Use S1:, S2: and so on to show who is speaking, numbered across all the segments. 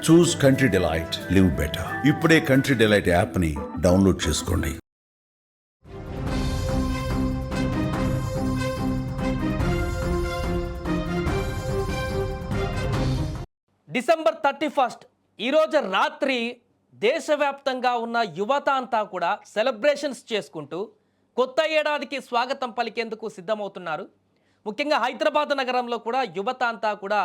S1: చూస్ country delight, live better. ఇప్పుడే country delight యాప్ని download చేసుకోండి.
S2: డిసెంబర్ 31 ఈరోజు రాత్రి దేశవ్యాప్తంగా ఉన్న యువత అంతా కూడా సెలబ్రేషన్స్ చేసుకుంటూ కొత్త ఏడాదికి స్వాగతం పలికేందుకు సిద్ధమవుతున్నారు. ముఖ్యంగా హైదరాబాద్ నగరంలో కూడా యువత అంతా కూడా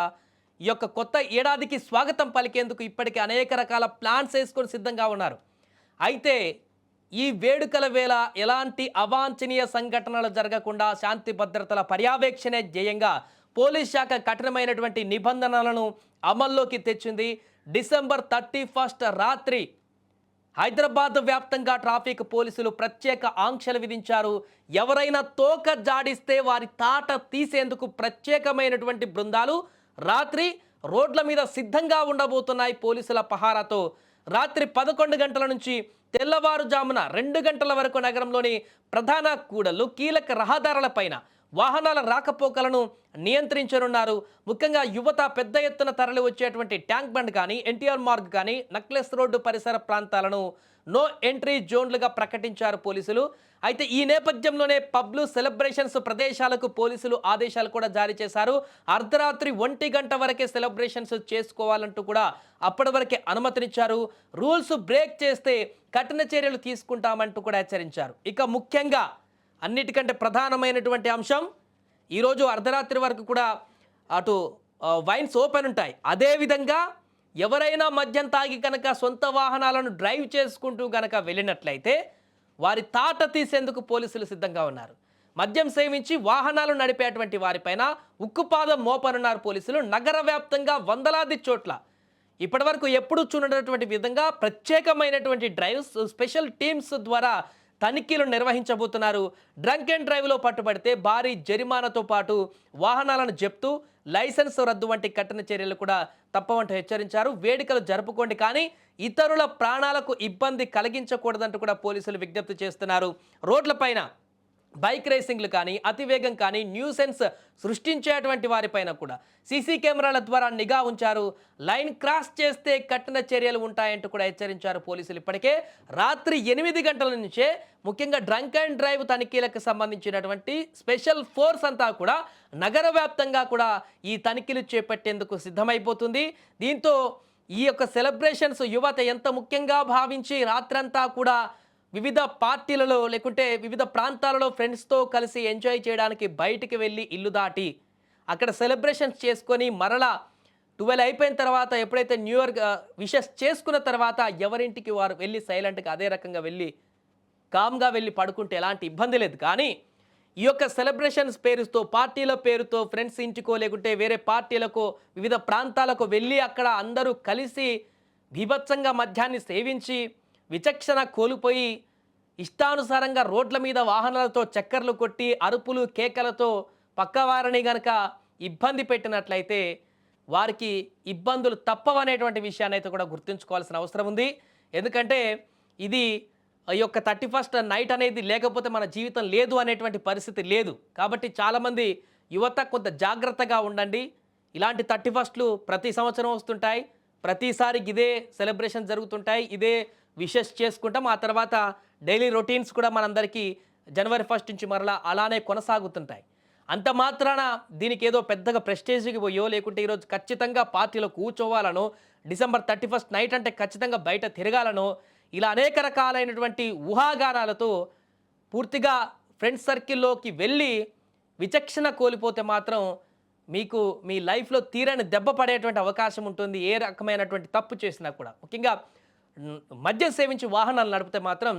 S2: ఈ యొక్క కొత్త ఏడాదికి స్వాగతం పలికేందుకు ఇప్పటికే అనేక రకాల ప్లాన్స్ వేసుకొని సిద్ధంగా ఉన్నారు. అయితే ఈ వేడుకల వేళ ఎలాంటి అవాంఛనీయ సంఘటనలు జరగకుండా శాంతి భద్రతల పర్యవేక్షణే ధ్యేయంగా పోలీస్ శాఖ కఠినమైనటువంటి నిబంధనలను అమల్లోకి తెచ్చింది. డిసెంబర్ 31 రాత్రి హైదరాబాద్ వ్యాప్తంగా ట్రాఫిక్ పోలీసులు ప్రత్యేక ఆంక్షలు విధించారు. ఎవరైనా తోక జాడిస్తే వారి తాట తీసేందుకు ప్రత్యేకమైనటువంటి బృందాలు రాత్రి రోడ్ల మీద సిద్ధంగా ఉండబోతున్నాయి. పోలీసుల పహారాతో రాత్రి 11 గంటల నుంచి తెల్లవారుజామున 2 గంటల వరకు నగరంలోని ప్రధాన కూడళ్లు, కీలక రహదారులపైన వాహనాల రాకపోకలను నియంత్రించనున్నారు. ముఖ్యంగా యువత పెద్ద ఎత్తున తరలి వచ్చేటువంటి ట్యాంక్ బండ్ కానీ, ఎన్టీఆర్ మార్గ్ కానీ, నక్లెస్ రోడ్డు పరిసర ప్రాంతాలను నో ఎంట్రీ జోన్లుగా ప్రకటించారు పోలీసులు. అయితే ఈ నేపథ్యంలోనే పబ్లు, సెలబ్రేషన్స్ ప్రదేశాలకు పోలీసులు ఆదేశాలు కూడా జారీ చేశారు. అర్ధరాత్రి 1 గంట వరకే సెలబ్రేషన్స్ చేసుకోవాలంటూ కూడా అప్పటి వరకే అనుమతినిచ్చారు. రూల్స్ బ్రేక్ చేస్తే కఠిన చర్యలు తీసుకుంటామంటూ కూడా హెచ్చరించారు. ఇక ముఖ్యంగా అన్నిటికంటే ప్రధానమైనటువంటి అంశం, ఈరోజు అర్ధరాత్రి వరకు కూడా అటు వైన్స్ ఓపెన్ ఉంటాయి. అదేవిధంగా ఎవరైనా మద్యం తాగి కనుక సొంత వాహనాలను డ్రైవ్ చేసుకుంటూ కనుక వెళ్ళినట్లయితే వారి తాట తీసేందుకు పోలీసులు సిద్ధంగా ఉన్నారు. మద్యం సేవించి వాహనాలు నడిపేటువంటి వారిపైన ఉక్కుపాదం మోపనున్నారు పోలీసులు. నగర వ్యాప్తంగా వందలాది చోట్ల ఇప్పటివరకు ఎప్పుడూ చూడనటువంటి విధంగా ప్రత్యేకమైనటువంటి డ్రైవ్స్, స్పెషల్ టీమ్స్ ద్వారా తనిఖీలు నిర్వహించబోతున్నారు. డ్రంక్ అండ్ డ్రైవ్లో పట్టుబడితే భారీ జరిమానాతో పాటు వాహనాలను జప్తు, లైసెన్స్ రద్దు వంటి కఠిన చర్యలు కూడా తప్పవంటూ హెచ్చరించారు. వేడుకలు జరుపుకోండి, కానీ ఇతరుల ప్రాణాలకు ఇబ్బంది కలిగించకూడదంటూ కూడా పోలీసులు విజ్ఞప్తి చేస్తున్నారు. రోడ్లపైన బైక్ రేసింగ్లు కానీ, అతివేగం కానీ, న్యూసెన్స్ సృష్టించేటువంటి వారిపైన కూడా సీసీ కెమెరాల ద్వారా నిఘా ఉంచారు. లైన్ క్రాస్ చేస్తే కఠిన చర్యలు ఉంటాయంటూ కూడా హెచ్చరించారు పోలీసులు. ఇప్పటికే రాత్రి 8 గంటల నుంచే ముఖ్యంగా డ్రంక్ అండ్ డ్రైవ్ తనిఖీలకు సంబంధించినటువంటి స్పెషల్ ఫోర్స్ అంతా కూడా నగర వ్యాప్తంగా కూడా ఈ తనిఖీలు చేపట్టేందుకు సిద్ధమైపోతుంది. దీంతో ఈ యొక్క సెలబ్రేషన్స్ యువత ఎంత ముఖ్యంగా భావించి రాత్రంతా కూడా వివిధ పార్టీలలో లేకుంటే వివిధ ప్రాంతాలలో ఫ్రెండ్స్తో కలిసి ఎంజాయ్ చేయడానికి బయటికి వెళ్ళి ఇల్లు దాటి అక్కడ సెలబ్రేషన్స్ చేసుకొని మరలా 12 అయిపోయిన తర్వాత ఎప్పుడైతే న్యూ ఇయర్ విషెస్ చేసుకున్న తర్వాత ఎవరింటికి వారు వెళ్ళి సైలెంట్గా అదే రకంగా వెళ్ళి కామ్గా వెళ్ళి పడుకుంటే ఎలాంటి ఇబ్బంది లేదు. కానీ ఈ యొక్క సెలబ్రేషన్స్ పేరుతో, పార్టీల పేరుతో ఫ్రెండ్స్ ఇంటికో లేకుంటే వేరే పార్టీలకు, వివిధ ప్రాంతాలకు వెళ్ళి అక్కడ అందరూ కలిసి బీభత్సంగా మద్యాన్ని సేవించి విచక్షణ కోల్పోయి ఇష్టానుసారంగా రోడ్ల మీద వాహనాలతో చక్కర్లు కొట్టి అరుపులు కేకలతో పక్కవారిని గనక ఇబ్బంది పెట్టినట్లయితే వారికి ఇబ్బందులు తప్పవనేటువంటి విషయాన్ని అయితే కూడా గుర్తుంచుకోవాల్సిన అవసరం ఉంది. ఎందుకంటే ఇది ఈ యొక్క 31 నైట్ అనేది లేకపోతే మన జీవితం లేదు అనేటువంటి పరిస్థితి లేదు. కాబట్టి చాలామంది యువత కొంత జాగ్రత్తగా ఉండండి. ఇలాంటి 31లు ప్రతి సంవత్సరం వస్తుంటాయి. ప్రతిసారి ఇదే సెలబ్రేషన్ జరుగుతుంటాయి, ఇదే విషెస్ చేసుకుంటాం. ఆ తర్వాత డైలీ రొటీన్స్ కూడా మనందరికీ జనవరి 1 నుంచి మరలా అలానే కొనసాగుతుంటాయి. అంత మాత్రాన దీనికి ఏదో పెద్దగా ప్రెస్టేజ్కి పోయో లేకుంటే ఈరోజు ఖచ్చితంగా పార్టీలో కూర్చోవాలనో, డిసెంబర్ 31 నైట్ అంటే ఖచ్చితంగా బయట తిరగాలనో, ఇలా అనేక రకాలైనటువంటి ఊహాగానాలతో పూర్తిగా ఫ్రెండ్స్ సర్కిల్లోకి వెళ్ళి విచక్షణ కోల్పోతే మాత్రం మీకు మీ లైఫ్లో తీరని దెబ్బ పడేటువంటి అవకాశం ఉంటుంది. ఏ రకమైనటువంటి తప్పు చేసినా కూడా. ముఖ్యంగా మద్యం సేవించి వాహనాలు నడిపితే మాత్రం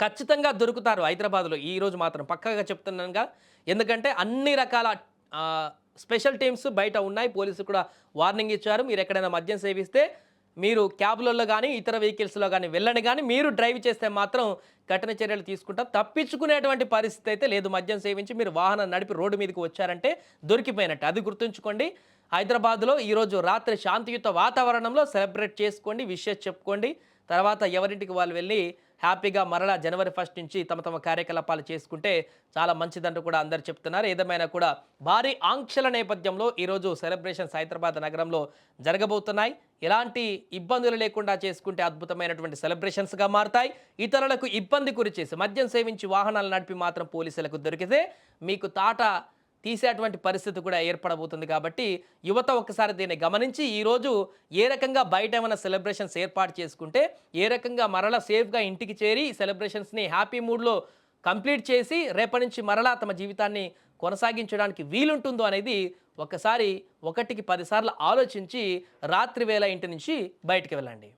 S2: ఖచ్చితంగా దొరుకుతారు హైదరాబాద్లో. ఈరోజు మాత్రం పక్కాగా చెప్తున్నానుగా. ఎందుకంటే అన్ని రకాల స్పెషల్ టీమ్స్ బయట ఉన్నాయి. పోలీసులు కూడా వార్నింగ్ ఇచ్చారు. మీరు ఎక్కడైనా మద్యం సేవిస్తే మీరు క్యాబ్లలో కానీ ఇతర వెహికల్స్లో కానీ వెళ్ళండి, కానీ మీరు డ్రైవ్ చేస్తే మాత్రం కఠిన చర్యలు తీసుకుంటాం. తప్పించుకునేటువంటి పరిస్థితి అయితే లేదు. మద్యం సేవించి మీరు వాహనం నడిపి రోడ్డు మీదకి వచ్చారంటే దొరికిపోయినట్టు. అది గుర్తుంచుకోండి. హైదరాబాద్లో ఈరోజు రాత్రి శాంతియుత వాతావరణంలో సెలబ్రేట్ చేసుకోండి, విషెస్ చెప్పుకోండి. తర్వాత ఎవరింటికి వాళ్ళు వెళ్ళి హ్యాపీగా మరలా జనవరి 1 నుంచి తమ కార్యకలాపాలు చేసుకుంటే చాలా మంచిదంటూ కూడా అందరు చెప్తున్నారు. ఏదేమైనా కూడా భారీ ఆంక్షల నేపథ్యంలో ఈరోజు సెలబ్రేషన్స్ హైదరాబాద్ నగరంలో జరగబోతున్నాయి. ఎలాంటి ఇబ్బందులు లేకుండా చేసుకుంటే అద్భుతమైనటువంటి సెలబ్రేషన్స్గా మారతాయి. ఇతరులకు ఇబ్బంది గురిచేసి మద్యం సేవించి వాహనాలు నడిపి మాత్రం పోలీసులకు దొరికితే మీకు తాట తీసేటువంటి పరిస్థితి కూడా ఏర్పడబోతుంది. కాబట్టి యువత ఒక్కసారి దీన్ని గమనించి ఈరోజు ఏ రకంగా బయట ఏమైనా సెలబ్రేషన్స్ ఏర్పాటు చేసుకుంటే ఏ రకంగా మరలా సేఫ్గా ఇంటికి చేరి సెలబ్రేషన్స్ని హ్యాపీ మూడ్లో కంప్లీట్ చేసి రేపటి నుంచి మరలా తమ జీవితాన్ని కొనసాగించడానికి వీలుంటుందో అనేది ఒకసారి 1కి 10 సార్లు ఆలోచించి రాత్రి వేళ ఇంటి నుంచి బయటికి వెళ్ళండి.